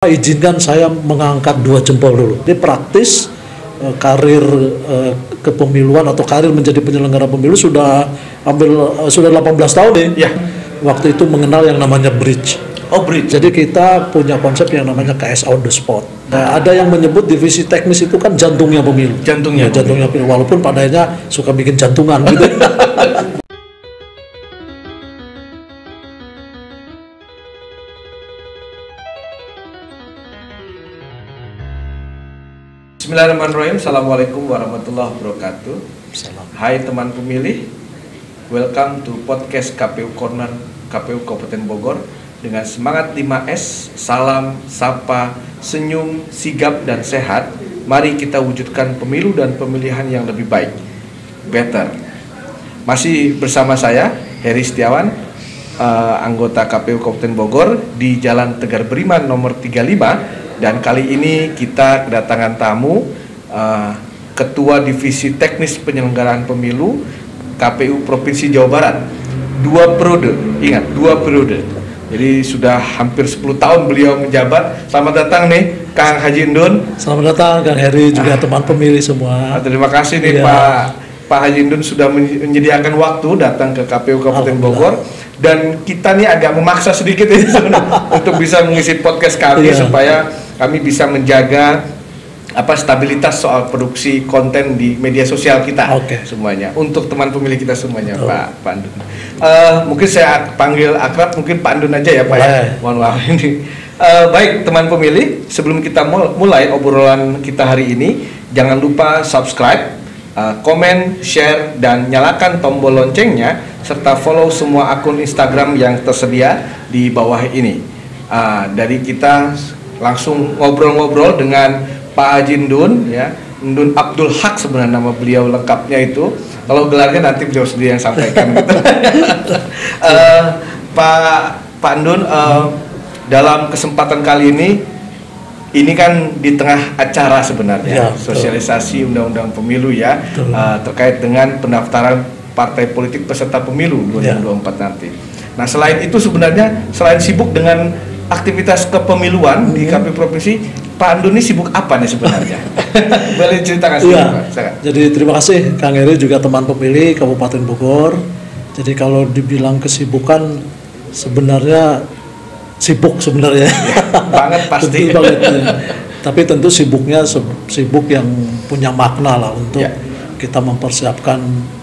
Izinkan saya mengangkat 2 jempol dulu. Jadi praktis karir kepemiluan atau karir menjadi penyelenggara pemilu sudah sudah 18 tahun nih. Ya. Waktu itu mengenal yang namanya bridge. Oh, bridge. Jadi kita punya konsep yang namanya KS on the spot. Nah, ada yang menyebut divisi teknis itu kan jantungnya pemilu. Jantungnya pemilu. Walaupun pada akhirnya suka bikin jantungan gitu. Bismillahirrahmanirrahim. Assalamualaikum warahmatullahi wabarakatuh. Salam. Hai teman pemilih, welcome to podcast KPU Corner KPU Kabupaten Bogor. Dengan semangat 5S, salam, sapa, senyum, sigap, dan sehat, mari kita wujudkan pemilu dan pemilihan yang lebih baik, better. Masih bersama saya, Heri Setiawan, anggota KPU Kabupaten Bogor di Jalan Tegar Beriman nomor 35. Dan kali ini kita kedatangan tamu, Ketua Divisi Teknis Penyelenggaraan Pemilu KPU Provinsi Jawa Barat. 2 periode, ingat 2 periode. Jadi sudah hampir 10 tahun beliau menjabat. Selamat datang nih Kang Haji Indun. Selamat datang Kang Heri, juga teman pemilih semua. Terima kasih nih Pak Haji Indun sudah menyediakan waktu datang ke KPU Kabupaten Bogor. Dan kita nih agak memaksa sedikit ini untuk bisa mengisi podcast kami supaya kami bisa menjaga stabilitas soal produksi konten di media sosial kita semuanya untuk teman pemilih kita semuanya. Pak Andun. Mungkin saya panggil akrab mungkin Pak Andun aja ya Pak ya. Mohon maaf ini. Baik teman pemilih, sebelum kita mulai obrolan kita hari ini, jangan lupa subscribe, komen, share, dan nyalakan tombol loncengnya serta follow semua akun Instagram yang tersedia di bawah ini. Dari kita langsung ngobrol-ngobrol dengan Pak Haji Indun, ya, Indun Abdul Haq sebenarnya nama beliau lengkapnya itu. Kalau gelarnya nanti beliau sendiri yang sampaikan. Gitu. Pak Indun, dalam kesempatan kali ini kan di tengah acara sebenarnya sosialisasi undang-undang pemilu ya, terkait dengan pendaftaran partai politik peserta pemilu 2024 nanti. Nah selain itu sebenarnya selain sibuk dengan aktivitas kepemiluan di KPU Provinsi, Pak Andun ini sibuk apa nih sebenarnya? Boleh ceritakan sedikit Pak? Jadi terima kasih Kang Heri, juga teman pemilih Kabupaten Bogor. Jadi kalau dibilang kesibukan, sebenarnya sibuk sebenarnya. Banget pasti. Banget, ya. Tapi tentu sibuknya sibuk yang punya makna lah untuk kita mempersiapkan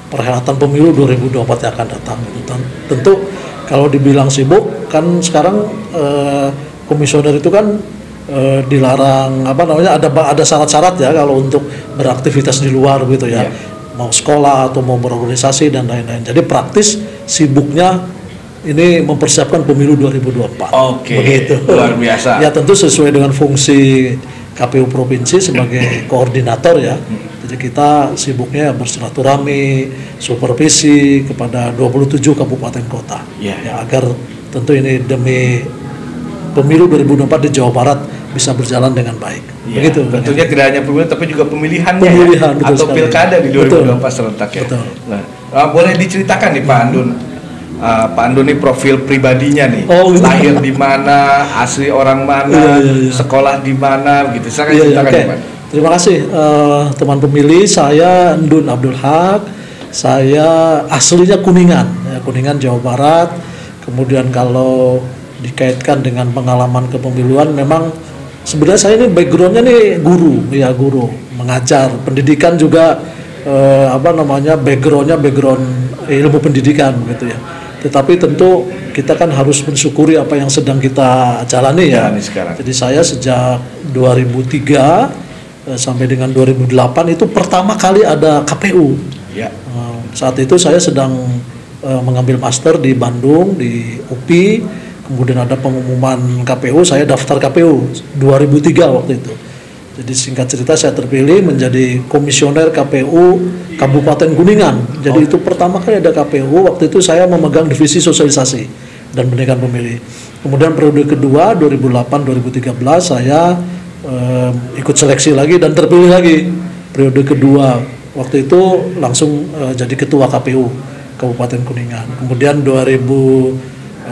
perhelatan pemilu 2024 yang akan datang. Tentu kalau dibilang sibuk kan sekarang komisioner itu kan dilarang ada syarat-syarat ya kalau untuk beraktivitas di luar gitu ya. Mau sekolah atau mau berorganisasi dan lain-lain. Jadi praktis sibuknya ini mempersiapkan pemilu 2024. Begitu. Luar biasa. Ya tentu sesuai dengan fungsi KPU Provinsi sebagai koordinator ya. Jadi kita sibuknya bersilaturahmi, supervisi kepada 27 kabupaten kota. Ya, agar tentu ini demi pemilu 2024 di Jawa Barat bisa berjalan dengan baik. Begitu. Tentunya tidak hanya pemilu tapi juga pemilihannya atau sekali. Pilkada di 2024 serentak ya. Nah, boleh diceritakan nih Pak Andun. Pak Andun ini profil pribadinya nih, lahir di mana, asli orang mana, sekolah di mana, gitu. Saya ceritakan Pak. Terima kasih teman pemilih. Saya Indun Abdul Haq. Saya aslinya Kuningan, Kuningan Jawa Barat. Kemudian kalau dikaitkan dengan pengalaman kepemiluan, memang sebenarnya saya ini backgroundnya nih guru, mengajar, pendidikan juga background ilmu pendidikan gitu ya. Tetapi tentu kita kan harus mensyukuri apa yang sedang kita jalani ya. Jadi saya sejak 2003 sampai dengan 2008 itu pertama kali ada KPU. Saat itu saya sedang mengambil master di Bandung di UPI. Kemudian ada pengumuman KPU, saya daftar KPU 2003 waktu itu. Jadi singkat cerita saya terpilih menjadi komisioner KPU Kabupaten Kuningan. Jadi itu pertama kali ada KPU, waktu itu saya memegang divisi sosialisasi dan pendidikan pemilih. Kemudian periode kedua 2008-2013 saya ikut seleksi lagi dan terpilih lagi. Periode kedua waktu itu langsung jadi ketua KPU Kabupaten Kuningan. Kemudian 2013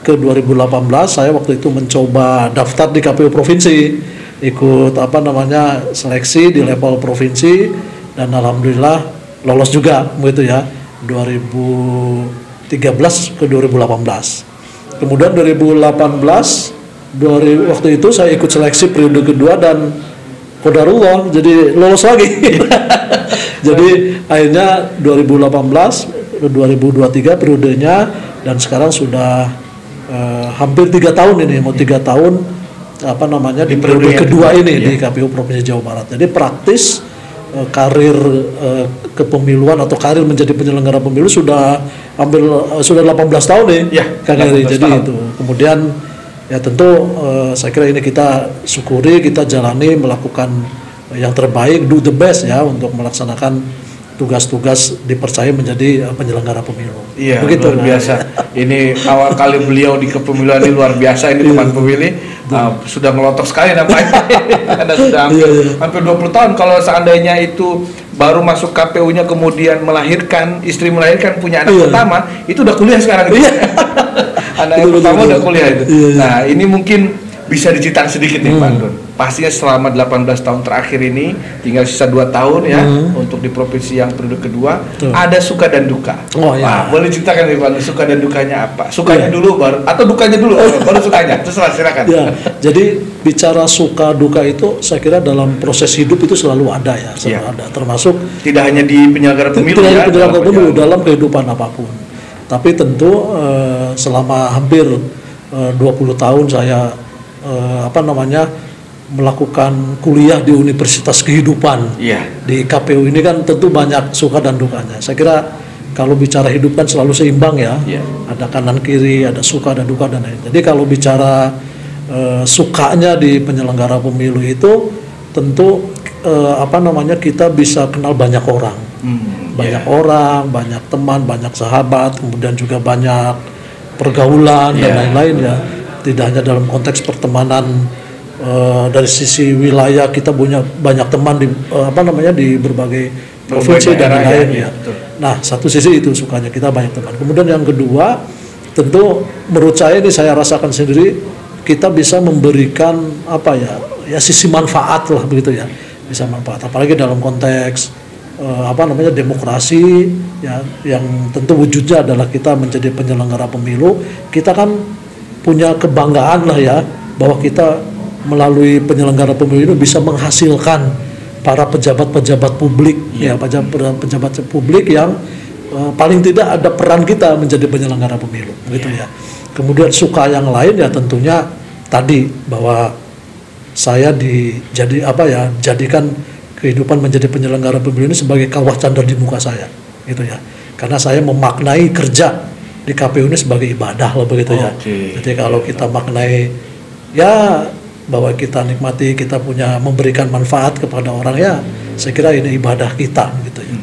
ke 2018 saya waktu itu mencoba daftar di KPU provinsi, ikut seleksi di level provinsi, dan alhamdulillah lolos juga begitu ya, 2013 ke 2018. Kemudian 2018 waktu itu saya ikut seleksi periode kedua dan qadarullah jadi lolos lagi. Jadi akhirnya 2018 2023 periodenya, dan sekarang sudah hampir 3 tahun ini, mau 3 tahun di periode kedua ini di KPU Provinsi Jawa Barat. Jadi praktis karir kepemiluan atau karir menjadi penyelenggara pemilu sudah 18 tahun nih, Kang Heri. Jadi itu kemudian ya tentu saya kira ini kita syukuri, kita jalani, melakukan yang terbaik, do the best ya untuk melaksanakan tugas-tugas dipercaya menjadi penyelenggara pemilu. Iya, begitu, luar biasa. Ini awal kali beliau di kepemiluan ini luar biasa. Ini teman pemilih sudah melotok sekali namanya. Karena sudah hampir 20 tahun. Kalau seandainya itu baru masuk KPU-nya kemudian melahirkan, istri melahirkan, punya anak pertama, itu udah kuliah sekarang. Anak yang pertama udah kuliah itu. Nah, ini mungkin bisa diceritakan sedikit nih Pak Andun. Pastinya selama 18 tahun terakhir ini, tinggal sisa 2 tahun ya untuk di provinsi yang periode kedua, ada suka dan duka. Nah, boleh ceritakan nih Pak Andun, suka dan dukanya apa? Sukanya dulu baru, atau dukanya dulu baru sukanya? Terserah, silakan. Jadi bicara suka duka itu saya kira dalam proses hidup itu selalu ada ya, ada. Termasuk tidak hanya di penyelenggara pemilu ya, dalam kehidupan apapun. Tapi tentu selama hampir 20 tahun saya melakukan kuliah di Universitas Kehidupan. Di KPU ini kan tentu banyak suka dan dukanya. Saya kira kalau bicara hidup kan selalu seimbang ya. Ada kanan kiri, ada suka dan duka dan lain. Jadi kalau bicara sukanya di penyelenggara pemilu itu tentu kita bisa kenal banyak orang. Orang, banyak teman, banyak sahabat, kemudian juga banyak pergaulan dan lain-lain ya. Tidak hanya dalam konteks pertemanan, dari sisi wilayah kita punya banyak teman di di berbagai provinsi dan lain-lain ya. Nah, satu sisi itu sukanya kita banyak teman. Kemudian yang kedua, tentu menurut saya ini saya rasakan sendiri, kita bisa memberikan sisi manfaat lah begitu ya. Bisa manfaat, apalagi dalam konteks demokrasi ya, yang tentu wujudnya adalah kita menjadi penyelenggara pemilu. Kita kan punya kebanggaan lah ya, bahwa kita melalui penyelenggara pemilu ini bisa menghasilkan para pejabat-pejabat publik pejabat publik yang paling tidak ada peran kita menjadi penyelenggara pemilu begitu ya. Kemudian suka yang lain ya tentunya tadi bahwa saya jadikan kehidupan menjadi penyelenggara pemilu ini sebagai kawah candar di muka saya gitu ya. Karena saya memaknai kerja di KPU ini sebagai ibadah lah begitu ya. Jadi kalau kita maknai ya bahwa kita nikmati, kita punya memberikan manfaat kepada orang ya, saya kira ini ibadah kita gitu ya.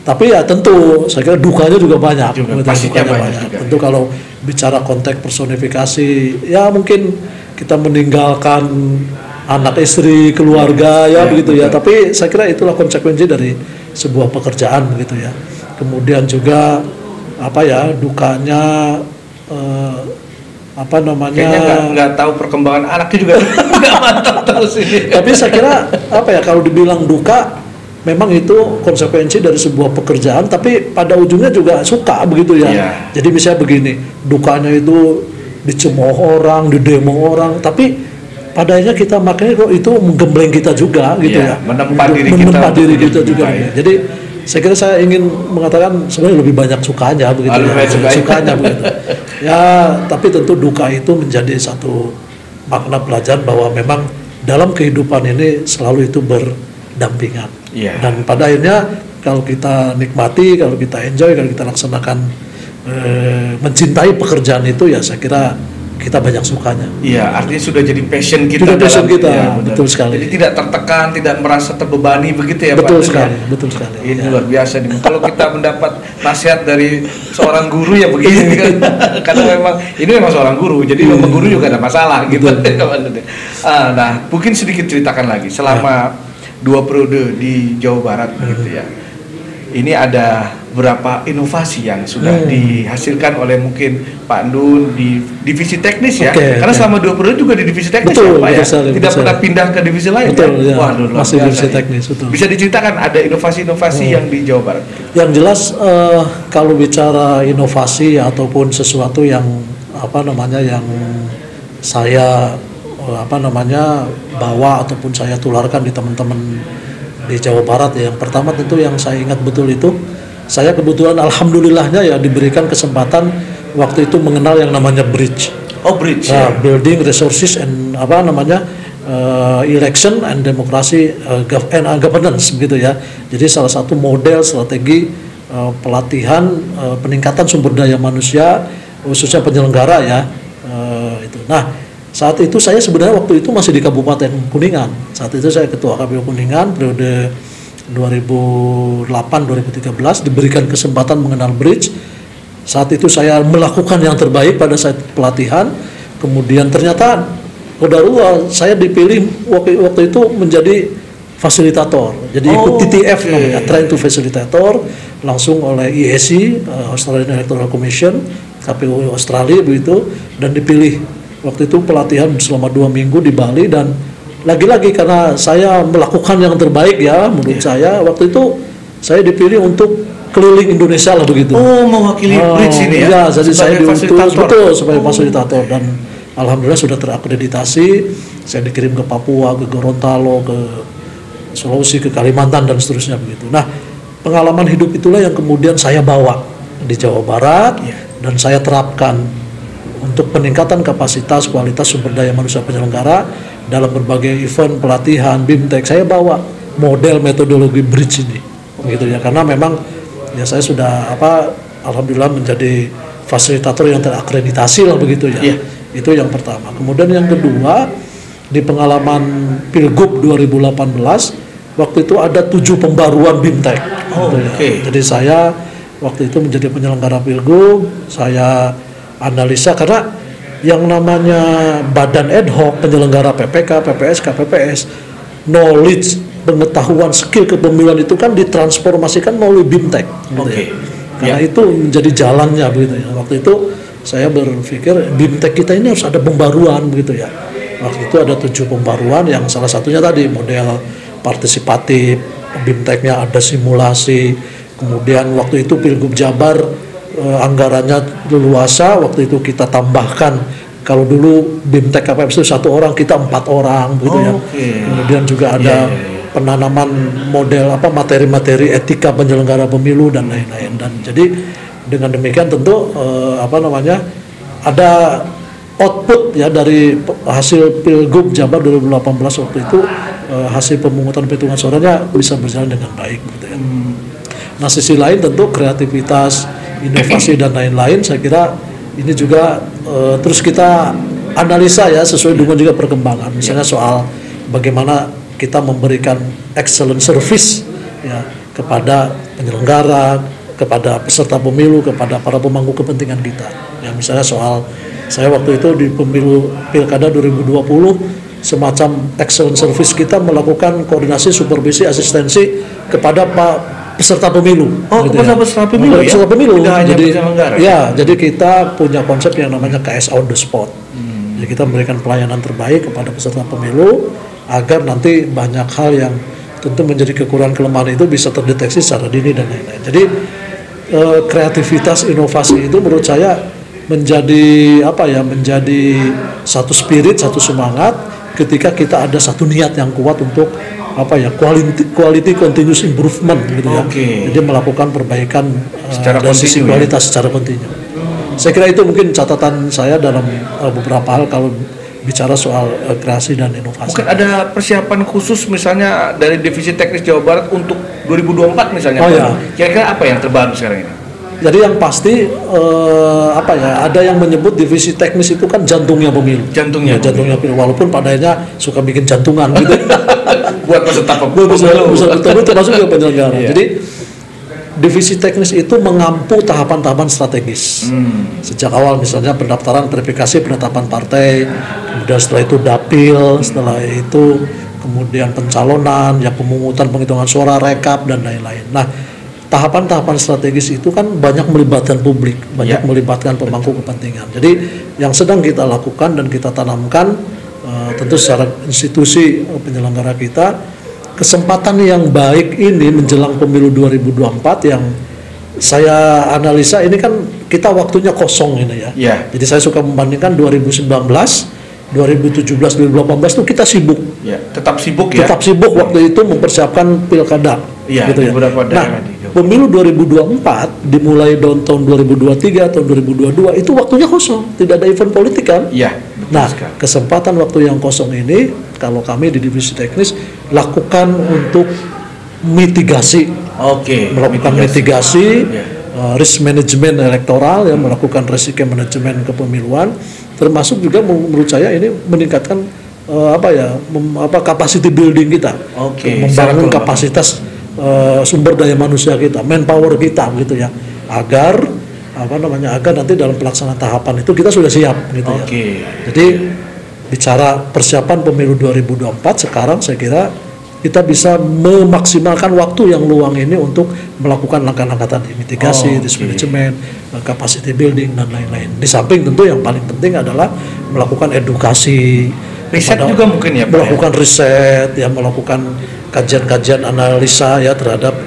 Tapi ya tentu saya kira dukanya juga banyak. Pastinya banyak. Tentu kalau bicara konteks personifikasi ya mungkin kita meninggalkan anak, istri, keluarga begitu ya. Tapi saya kira itulah konsekuensi dari sebuah pekerjaan begitu ya. Kemudian juga dukanya kayaknya nggak tahu perkembangan anaknya juga nggak mantap terus ini. Tapi saya kira kalau dibilang duka memang itu konsekuensi dari sebuah pekerjaan, tapi pada ujungnya juga suka begitu ya. Jadi misalnya begini, dukanya itu dicemooh orang, didemo orang, tapi padanya kita makanya kok itu menggembleng kita juga gitu ya. Menempa diri kita juga. Jadi saya kira saya ingin mengatakan sebenarnya lebih banyak sukanya begitu sukanya begitu. Ya, tapi tentu duka itu menjadi satu makna pelajaran bahwa memang dalam kehidupan ini selalu itu berdampingan. Dan pada akhirnya kalau kita nikmati, kalau kita enjoy, kalau kita laksanakan mencintai pekerjaan itu ya saya kira kita banyak sukanya. Artinya sudah jadi passion kita. Sudah passion kita, betul sekali. Jadi tidak tertekan, tidak merasa terbebani begitu ya Pak. Betul sekali. Ini luar biasa nih. Kalau kita mendapat nasihat dari seorang guru ya begini kan. Karena memang ini memang seorang guru, jadi memang guru juga ada masalah gitu. Nah, mungkin sedikit ceritakan lagi selama 2 periode di Jawa Barat begitu ya. ini ada beberapa inovasi yang sudah dihasilkan oleh mungkin Pak Ndun di divisi teknis ya. Karena selama 2 periode juga di divisi teknis ya Pak ya. Tidak pernah pindah ke divisi lain ya. Waduh, masih divisi teknis. Bisa diceritakan ada inovasi-inovasi yang di Jawa Barat? Yang jelas kalau bicara inovasi ataupun sesuatu yang yang saya bawa ataupun saya tularkan di teman-teman di Jawa Barat ya. Yang pertama tentu yang saya ingat betul itu, saya kebetulan alhamdulillahnya ya diberikan kesempatan waktu itu mengenal yang namanya bridge. Bridge. Building Resources and Election and Democracy and Governance begitu ya. Jadi salah satu model strategi pelatihan peningkatan sumber daya manusia khususnya penyelenggara ya. Nah, saat itu saya sebenarnya waktu itu masih di Kabupaten Kuningan. Saat itu saya ketua KPU Kuningan periode 2008-2013 diberikan kesempatan mengenal bridge. Saat itu saya melakukan yang terbaik pada saat pelatihan. Kemudian ternyata qadarullah saya dipilih waktu itu menjadi fasilitator. Jadi ikut TTF namanya, Train to Facilitator, langsung oleh IEC, Australian Electoral Commission, KPU Australia begitu, dan dipilih. Waktu itu pelatihan selama 2 minggu di Bali, dan lagi-lagi karena saya melakukan yang terbaik ya menurut saya, waktu itu saya dipilih untuk keliling Indonesia lah begitu. Mewakili bridge ini ya? Ya, jadi saya diutus sebagai fasilitator, dan alhamdulillah sudah terakreditasi. Saya dikirim ke Papua, ke Gorontalo, ke Sulawesi, ke Kalimantan dan seterusnya begitu. Nah, pengalaman hidup itulah yang kemudian saya bawa di Jawa Barat dan saya terapkan untuk peningkatan kapasitas kualitas sumber daya manusia penyelenggara dalam berbagai event pelatihan BIMTEK. Saya bawa model metodologi bridge ini gitu ya, karena memang ya saya sudah alhamdulillah menjadi fasilitator yang terakreditasi lah begitu ya. Itu yang pertama. Kemudian yang kedua, di pengalaman Pilgub 2018 waktu itu ada 7 pembaruan BIMTEK gitu ya. Jadi saya waktu itu menjadi penyelenggara Pilgub, saya analisa karena yang namanya badan ad hoc penyelenggara PPK, PPS, KPPS, knowledge, pengetahuan, skill kepemiluan itu kan ditransformasikan melalui BIMTEK gitu ya. Karena itu menjadi jalannya begitu ya. Waktu itu saya berpikir BIMTEK kita ini harus ada pembaruan begitu ya. Waktu itu ada 7 pembaruan yang salah satunya tadi model partisipatif, BIMTEK-nya ada simulasi. Kemudian waktu itu Pilgub Jabar anggarannya luasa, waktu itu kita tambahkan, kalau dulu BIMTEK KPPS itu 1 orang, kita 4 orang gitu ya. Kemudian juga ada penanaman model materi-materi etika penyelenggara pemilu dan lain-lain. Dan jadi dengan demikian tentu ada output ya dari hasil Pilgub Jabar 2018 waktu itu, hasil pemungutan perhitungan suaranya bisa berjalan dengan baik gitu ya. Nah, sisi lain tentu kreativitas, inovasi dan lain-lain, saya kira ini juga terus kita analisa ya sesuai dengan juga perkembangan. Misalnya soal bagaimana kita memberikan excellent service ya kepada penyelenggara, kepada peserta pemilu, kepada para pemangku kepentingan kita. Ya misalnya soal saya waktu itu di pemilu Pilkada 2020 semacam excellent service, kita melakukan koordinasi, supervisi, asistensi kepada peserta pemilu. Peserta pemilu ya? Peserta pemilu. Jadi jadi kita punya konsep yang namanya KS on the spot. Jadi kita memberikan pelayanan terbaik kepada peserta pemilu agar nanti banyak hal yang tentu menjadi kekurangan kelemahan itu bisa terdeteksi secara dini dan lain-lain. Jadi kreativitas inovasi itu menurut saya menjadi menjadi satu spirit, satu semangat ketika kita ada satu niat yang kuat untuk quality continuous improvement gitu ya. Jadi melakukan perbaikan dari sisi kualitas secara kontinu. Saya kira itu mungkin catatan saya dalam beberapa hal kalau bicara soal kreasi dan inovasi. Mungkin ada persiapan khusus misalnya dari divisi teknis Jawa Barat untuk 2024 misalnya. Kira-kira apa yang terbaru sekarang ini? Jadi yang pasti ada yang menyebut divisi teknis itu kan jantungnya pemilu. Jantungnya pemilu. Walaupun padanya suka bikin jantungan gitu. Buat peserta pemilu. Termasuk juga penyelenggara. Jadi divisi teknis itu mengampu tahapan-tahapan strategis. Sejak awal misalnya pendaftaran, verifikasi, penetapan partai, kemudian setelah itu dapil, setelah itu kemudian pencalonan, ya pemungutan penghitungan suara, rekap dan lain-lain. Nah, tahapan-tahapan strategis itu kan banyak melibatkan publik, banyak melibatkan pemangku kepentingan. Jadi yang sedang kita lakukan dan kita tanamkan tentu secara institusi penyelenggara kita, kesempatan yang baik ini menjelang pemilu 2024 yang saya analisa ini kan kita waktunya kosong ini ya. Jadi saya suka membandingkan 2019, 2017, 2018 itu kita sibuk. Tetap sibuk ya. Tetap sibuk waktu itu mempersiapkan pilkada. Gitu ya. Nah, pemilu 2024 dimulai tahun 2023, tahun 2022 itu waktunya kosong, tidak ada event politik kan? Nah, kesempatan waktu yang kosong ini kalau kami di divisi teknis lakukan untuk mitigasi, melakukan mitigasi, risk management elektoral, ya, melakukan risiko manajemen kepemiluan, termasuk juga menurut saya ini meningkatkan capacity building kita, membangun kapasitas sumber daya manusia kita, manpower kita gitu ya, agar nanti dalam pelaksanaan tahapan itu kita sudah siap gitu ya. Jadi bicara persiapan pemilu 2024 sekarang saya kira kita bisa memaksimalkan waktu yang luang ini untuk melakukan langkah-langkah tadi, mitigasi, risk management, capacity building dan lain-lain. Di samping tentu yang paling penting adalah melakukan edukasi, riset juga mungkin ya, melakukan riset, ya, melakukan kajian-kajian analisa ya terhadap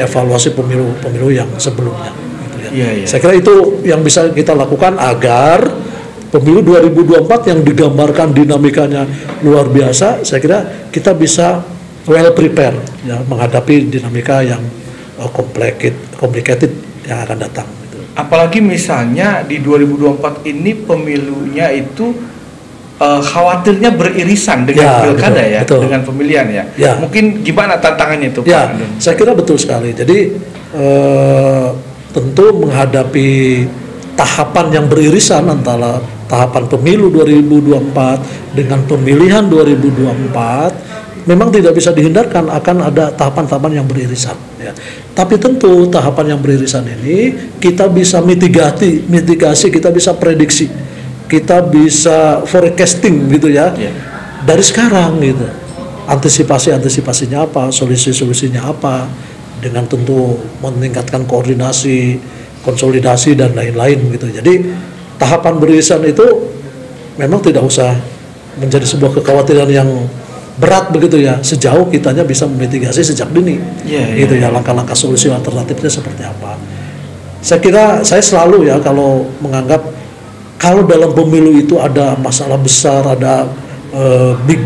evaluasi pemilu yang sebelumnya. Gitu ya. Saya kira itu yang bisa kita lakukan agar pemilu 2024 yang digambarkan dinamikanya luar biasa, saya kira kita bisa well prepare ya menghadapi dinamika yang complicated yang akan datang. Gitu. Apalagi misalnya di 2024 ini pemilunya itu khawatirnya beririsan dengan pilkada dengan pemilihan ya. Mungkin gimana tantangannya itu Pak Andun? Saya kira betul sekali. Jadi tentu menghadapi tahapan yang beririsan antara tahapan pemilu 2024 dengan pemilihan 2024 memang tidak bisa dihindarkan akan ada tahapan-tahapan yang beririsan ya. Tapi tentu tahapan yang beririsan ini kita bisa mitigasi, kita bisa prediksi, kita bisa forecasting gitu ya. Dari sekarang gitu. Antisipasinya apa, solusinya apa, dengan tentu meningkatkan koordinasi, konsolidasi dan lain-lain gitu. Jadi tahapan beririsan itu memang tidak usah menjadi sebuah kekhawatiran yang berat begitu ya, sejauh kitanya bisa memitigasi sejak dini. Gitu ya, langkah-langkah solusi alternatifnya seperti apa. Saya kira saya selalu ya kalau menganggap kalau dalam pemilu itu ada masalah besar, ada big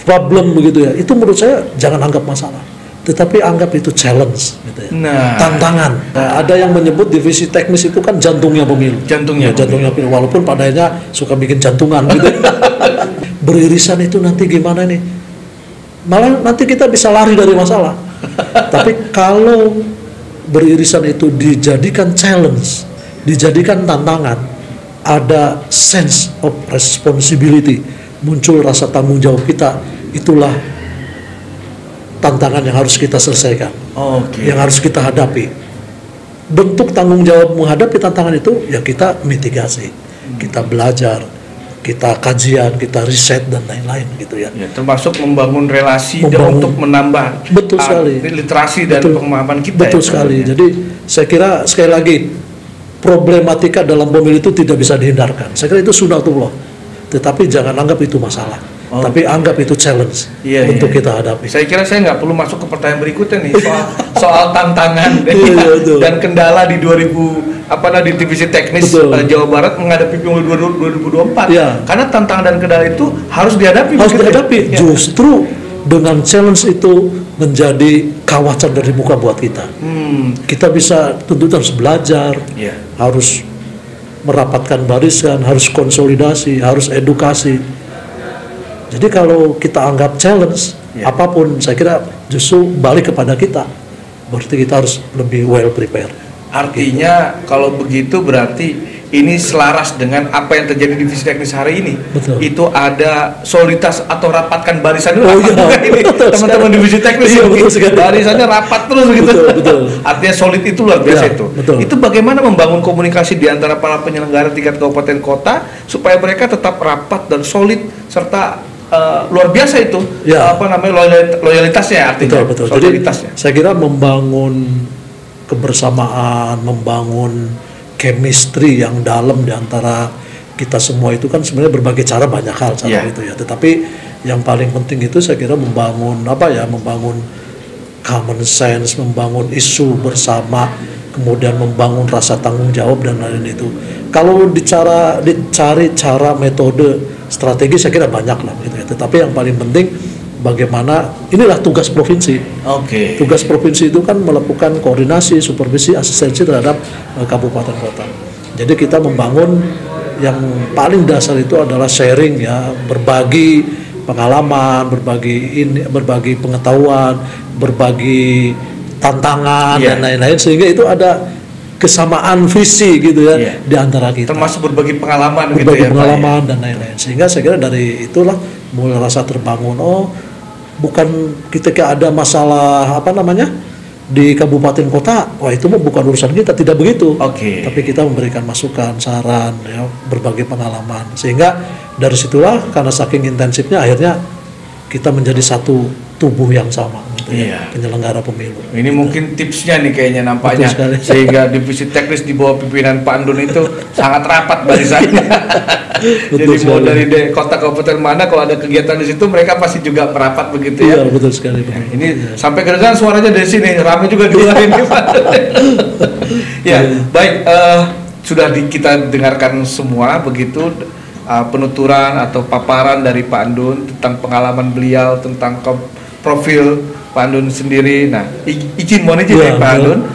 problem begitu ya, itu menurut saya jangan anggap masalah, tetapi anggap itu challenge gitu ya. Tantangan. Ada yang menyebut divisi teknis itu kan jantungnya pemilu. Jantungnya pemilu, walaupun padanya suka bikin jantungan gitu. Beririsan itu nanti gimana nih? Malah nanti kita bisa lari dari masalah. Tapi kalau beririsan itu dijadikan challenge, dijadikan tantangan, ada sense of responsibility, muncul rasa tanggung jawab kita, itulah tantangan yang harus kita selesaikan, yang harus kita hadapi. Bentuk tanggung jawab menghadapi tantangan itu ya kita mitigasi, kita belajar, kita kajian, kita riset dan lain-lain gitu ya. Termasuk membangun relasi untuk menambah literasi dan pemahaman kita. Betul sekali. Jadi saya kira sekali lagi problematika dalam pemilu itu tidak bisa dihindarkan. Saya kira itu sunatullah. Tetapi jangan anggap itu masalah. Tapi anggap itu challenge untuk kita hadapi. Saya kira saya nggak perlu masuk ke pertanyaan berikutnya nih soal tantangan dan kendala di di divisi teknis Jawa Barat menghadapi pemilu 2024. Karena tantangan dan kendala itu harus dihadapi. Justru dengan challenge itu menjadi kawasan dari muka buat kita. Kita bisa tentu harus belajar, harus merapatkan barisan, harus konsolidasi, harus edukasi. Jadi kalau kita anggap challenge apapun, saya kira justru balik kepada kita. Berarti kita harus lebih well prepared. Artinya kalau begitu berarti ini selaras dengan apa yang terjadi di divisi teknis hari ini. Itu ada soliditas atau rapatkan barisan dulu. Teman-teman divisi teknis barisannya rapat terus gitu. Artinya solid itu luar biasa itu. Itu bagaimana membangun komunikasi di antara para penyelenggara tingkat kabupaten kota supaya mereka tetap rapat dan solid serta luar biasa itu, apa namanya, loyalitasnya artinya. Betul. Jadi saya kira membangun kebersamaan, membangun chemistry yang dalam di antara kita semua itu kan sebenarnya berbagai cara, banyak hal itu ya. Tetapi yang paling penting itu saya kira membangun membangun common sense, membangun isu bersama, kemudian membangun rasa tanggung jawab dan lain-lain itu. Kalau dicari cara, metode, strategi saya kira banyak lah gitu ya. Tetapi yang paling penting bagaimana, inilah tugas provinsi. Tugas provinsi itu kan melakukan koordinasi, supervisi, asistensi terhadap kabupaten kota. Jadi kita membangun yang paling dasar itu adalah sharing ya, berbagi pengalaman, berbagi pengetahuan, berbagi tantangan dan lain-lain, sehingga itu ada kesamaan visi gitu ya di antara kita. Termasuk berbagi pengalaman pengalaman dan lain-lain. Sehingga saya kira dari itulah mulai rasa terbangun, bukan ketika ada masalah di kabupaten kota, itu bukan urusan kita, tidak begitu. Tapi kita memberikan masukan, saran, ya, berbagi pengalaman. Sehingga dari situlah karena saking intensifnya akhirnya kita menjadi satu tubuh yang sama gitu ya, penyelenggara pemilu. Ini mungkin tipsnya nih kayaknya nampaknya, sehingga divisi teknis di bawah pimpinan Pak Andun itu sangat rapat barisannya. Jadi mau dari kota kabupaten mana, kalau ada kegiatan di situ mereka pasti juga merapat begitu ya. Iya, betul sekali. Ini sampai kedengaran suaranya dari sini, ramai juga di luar ini. Baik, sudah kita dengarkan semua begitu. Penuturan atau paparan dari Pak Andun tentang pengalaman beliau, tentang profil Pak Andun sendiri. Nah, mohon izin Pak Andun,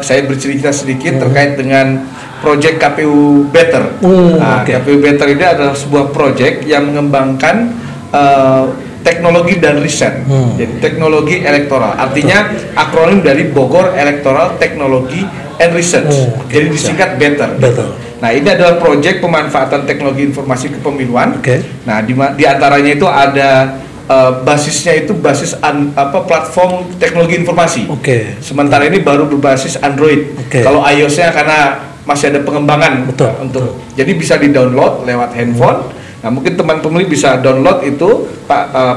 saya bercerita sedikit terkait dengan proyek KPU Better. KPU Better ini adalah sebuah proyek yang mengembangkan teknologi dan riset. Jadi teknologi elektoral, artinya akronim dari Bogor Electoral Technology and Research. Jadi disingkat Better. Nah, ini adalah proyek pemanfaatan teknologi informasi kepemiluan. Nah, di antaranya itu ada basisnya itu basis platform teknologi informasi. Sementara ini baru berbasis Android. Kalau iOS-nya karena masih ada pengembangan jadi bisa di-download lewat handphone. Nah, mungkin teman pemilih bisa download itu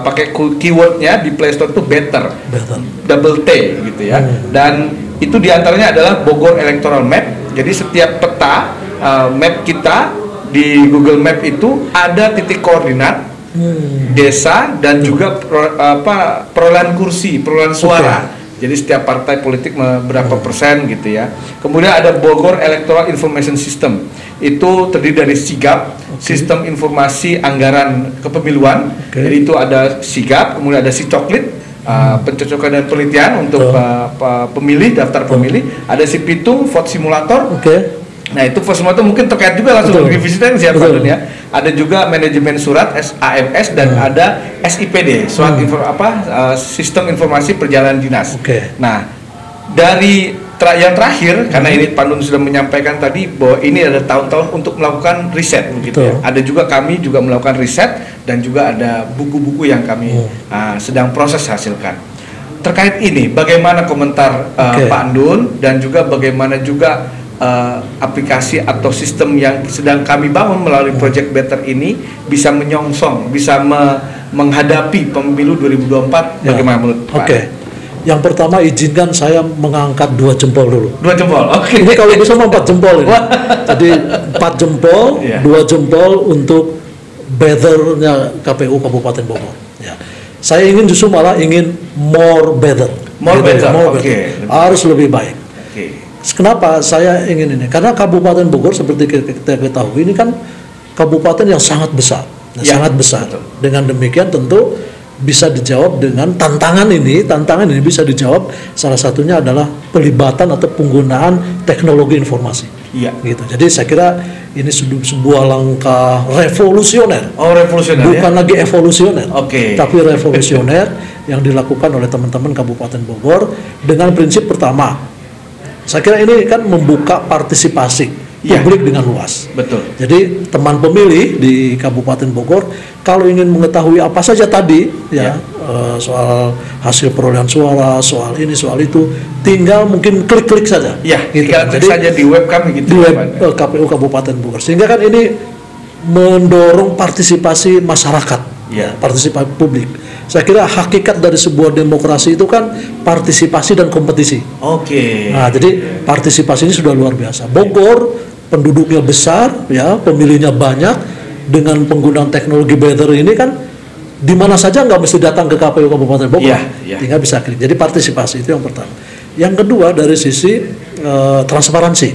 pakai keywordnya di Play Store itu Better. Double T gitu ya. Dan itu diantaranya adalah Bogor Electoral Map. Jadi setiap peta map kita di Google Map itu ada titik koordinat desa dan juga perolehan kursi, perolehan suara. Jadi setiap partai politik berapa persen gitu ya. Kemudian ada Bogor Electoral Information System. Itu terdiri dari SIGAP, Sistem Informasi Anggaran Kepemiluan. Jadi itu ada SIGAP, kemudian ada SICOKLIT, pencocokan dan penelitian untuk pemilih, daftar pemilih. Ada SIPITUM, Vote Simulator. Nah, itu vote simulator mungkin terkait juga langsung di divisi teknis ya Pak Andun ya. Ada juga manajemen surat AMS dan ada SIPD, Sistem Informasi Perjalanan Dinas. Nah, dari yang terakhir, karena ini Pak Andun sudah menyampaikan tadi bahwa ini ada tahun-tahun untuk melakukan riset begitu ya. Ada juga kami juga melakukan riset dan juga ada buku-buku yang kami sedang proses hasilkan. Terkait ini, bagaimana komentar Pak Andun dan juga bagaimana juga aplikasi atau sistem yang sedang kami bangun melalui Project Better ini bisa menyongsong, bisa menghadapi pemilu 2024 bagaimana menurut Pak? Yang pertama izinkan saya mengangkat 2 jempol dulu. 2 jempol, Ini kalau bisa 4 jempol ini. Jadi 4 jempol, 2 jempol untuk Better-nya KPU Kabupaten Bogor. Saya ingin justru malah ingin more better. Harus lebih baik. Kenapa saya ingin ini? Karena Kabupaten Bogor seperti kita ketahui ini kan kabupaten yang sangat besar, sangat besar. Dengan demikian tentu bisa dijawab dengan tantangan ini bisa dijawab salah satunya adalah pelibatan atau penggunaan teknologi informasi. Gitu. Jadi saya kira ini sebuah langkah revolusioner. Bukan lagi evolusioner. Tapi revolusioner yang dilakukan oleh teman-teman Kabupaten Bogor dengan prinsip pertama. Saya kira ini kan membuka partisipasi publik dengan luas. Jadi teman pemilih di Kabupaten Bogor kalau ingin mengetahui apa saja tadi soal hasil perolehan suara, soal ini, soal itu, tinggal mungkin klik-klik saja. Tinggal klik saja di web kami gitu. Di web KPU Kabupaten Bogor. Sehingga kan ini mendorong partisipasi masyarakat partisipasi publik. Saya kira hakikat dari sebuah demokrasi itu kan partisipasi dan kompetisi. Nah, jadi partisipasi ini sudah luar biasa. Bogor penduduknya besar, ya, pemilihnya banyak, dengan penggunaan teknologi Better ini kan di mana saja nggak mesti datang ke KPU Kabupaten Bogor, tinggal bisa klik. Jadi partisipasi itu yang pertama. Yang kedua dari sisi transparansi.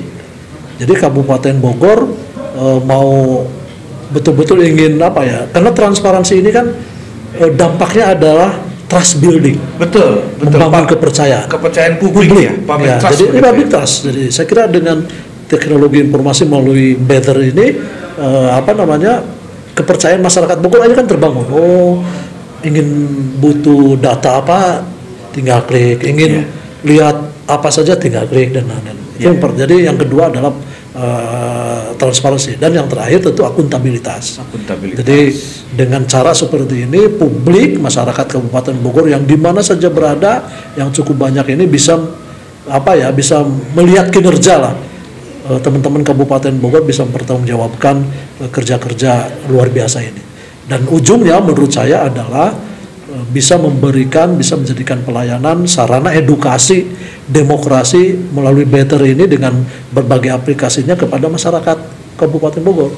Jadi Kabupaten Bogor mau betul-betul ingin apa ya? Karena transparansi ini kan dampaknya adalah trust building. Betul. Membangun kepercayaan publik. Ya, jadi ini public trust. Jadi saya kira dengan teknologi informasi melalui Better ini kepercayaan masyarakat Bogor aja kan terbangun. Oh, ingin butuh data apa tinggal klik, ingin lihat apa saja tinggal klik dan lain-lain. Jadi yang kedua adalah transparansi, dan yang terakhir tentu akuntabilitas. Jadi dengan cara seperti ini publik, masyarakat Kabupaten Bogor yang di mana saja berada, yang cukup banyak ini bisa bisa melihat kinerja lah. Teman-teman Kabupaten Bogor bisa mempertanggungjawabkan kerja-kerja luar biasa ini. Dan ujungnya menurut saya adalah bisa menjadikan pelayanan, sarana edukasi demokrasi melalui Better ini dengan berbagai aplikasinya kepada masyarakat Kabupaten Bogor.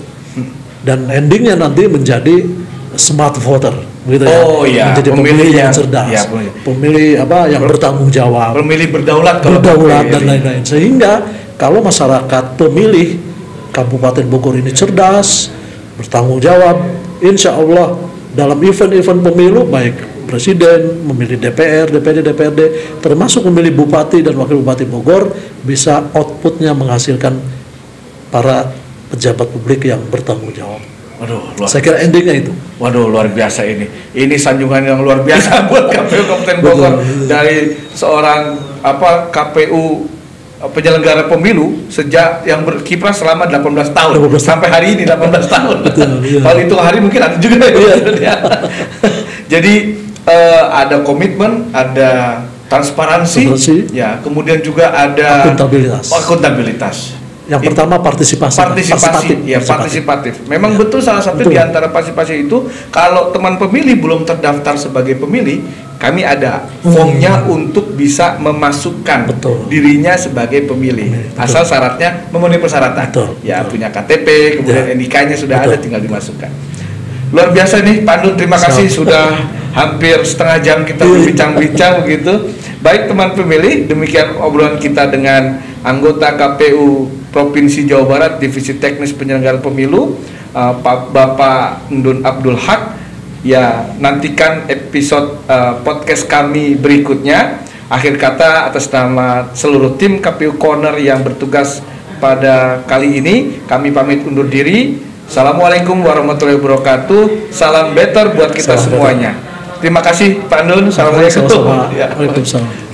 Dan endingnya nanti menjadi smart voter, gitu ya. Menjadi pemilih yang cerdas, pemilih yang bertanggung jawab, pemilih berdaulat dan lain-lain. Sehingga kalau masyarakat pemilih Kabupaten Bogor ini cerdas, bertanggung jawab, insya Allah dalam event-event pemilu, baik presiden, memilih DPR, DPD, DPRD, termasuk memilih bupati dan wakil bupati Bogor, bisa outputnya menghasilkan para pejabat publik yang bertanggung jawab. Saya kira endingnya itu. Luar biasa ini. Ini sanjungan yang luar biasa buat KPU Kabupaten Bogor. Dari seorang KPU penyelenggara pemilu sejak yang berkiprah selama 18 tahun sampai hari ini 18 tahun. Kalau itu hari mungkin ada juga Jadi ada komitmen, ada transparansi, ya, kemudian juga ada akuntabilitas. Yang pertama partisipatif. Memang betul salah satu di antara partisipasi itu, kalau teman pemilih belum terdaftar sebagai pemilih, kami ada formnya untuk bisa memasukkan dirinya sebagai pemilih. Asal syaratnya memenuhi persyaratan. Punya KTP, kemudian NIK-nya sudah ada, tinggal dimasukkan. Luar biasa nih Pak Andun, terima kasih sudah hampir setengah jam kita berbincang-bincang begitu. Baik teman pemilih, demikian obrolan kita dengan anggota KPU Provinsi Jawa Barat Divisi Teknis Penyelenggaraan Pemilu, Bapak Ndun Abdul Haq. Ya, nantikan episode podcast kami berikutnya. Akhir kata atas nama seluruh tim KPU Corner yang bertugas pada kali ini, kami pamit undur diri. Assalamualaikum warahmatullahi wabarakatuh. Salam Better buat kita semuanya. Terima kasih Pak Ndun. Assalamualaikum. Waalaikumsalam.